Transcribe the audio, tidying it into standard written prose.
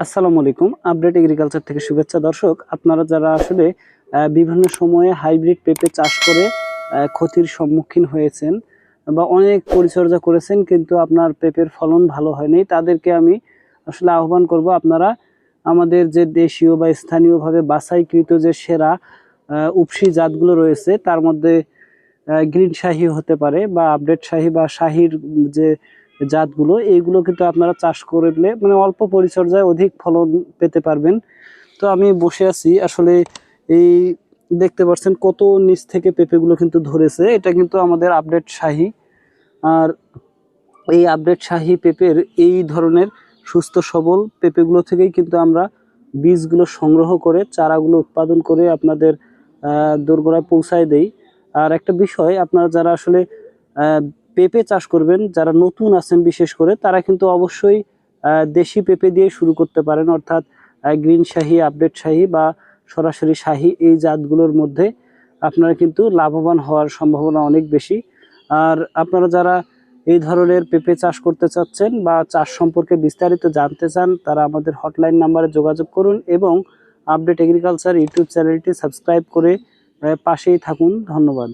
আসসালামু আলাইকুম। Update agriculture থেকে শুভেচ্ছা দর্শক। আপনারা যারা আসলে বিভিন্ন সময়ে হাইব্রিড পেঁপে চাষ করে ক্ষতির সম্মুখীন হয়েছেন বা অনেক পরিচর্যা করেছেন কিন্তু আপনার পেঁপের ফলন ভালো হয়নি, তাদেরকে আমি আসলে আহ্বান করব আপনারা আমাদের যে দেশীয় বা স্থানীয়ভাবে বাছাইকৃত যে সেরা উপসি জাতগুলো রয়েছে তার মধ্যে গ্রিন শাহি হতে পারে বা আপডেট শাহি বা শাহির যে জাতগুলো, এইগুলো কিন্তু আপনারা চাষ করলে মানে অল্প পরিচর্যায় অধিক ফলন পেতে পারবেন। তো আমি বসে আছি আসলে, এই দেখতে পাচ্ছেন কত নিচ থেকে পেঁপেগুলো কিন্তু ধরেছে, এটা কিন্তু আমাদের আপডেট শাহি। আর এই আপডেট শাহি পেঁপের এই ধরনের সুস্থ সবল পেঁপেগুলো থেকেই কিন্তু আমরা বীজগুলো সংগ্রহ করে চারাগুলো উৎপাদন করে আপনাদের দোরগোড়ায় পৌঁছায় দেই। আর একটা বিষয়, আপনারা যারা আসলে পেঁপে চাষ করবেন, যারা নতুন আছেন বিশেষ করে, তারা কিন্তু অবশ্যই দেশি পেঁপে দিয়ে শুরু করতে পারেন, অর্থাৎ গ্রিন শাহি, আপডেট শাহি বা সরাসরি শাহি, এই জাতগুলোর মধ্যে আপনারা কিন্তু লাভবান হওয়ার সম্ভাবনা অনেক বেশি। আর আপনারা যারা এই ধরনের পেঁপে চাষ করতে চাচ্ছেন বা চাষ সম্পর্কে বিস্তারিত জানতে চান, তারা আমাদের হটলাইন নাম্বারে যোগাযোগ করুন এবং আপডেট এগ্রিকালচার ইউটিউব চ্যানেলটি সাবস্ক্রাইব করে পাশেই থাকুন। ধন্যবাদ।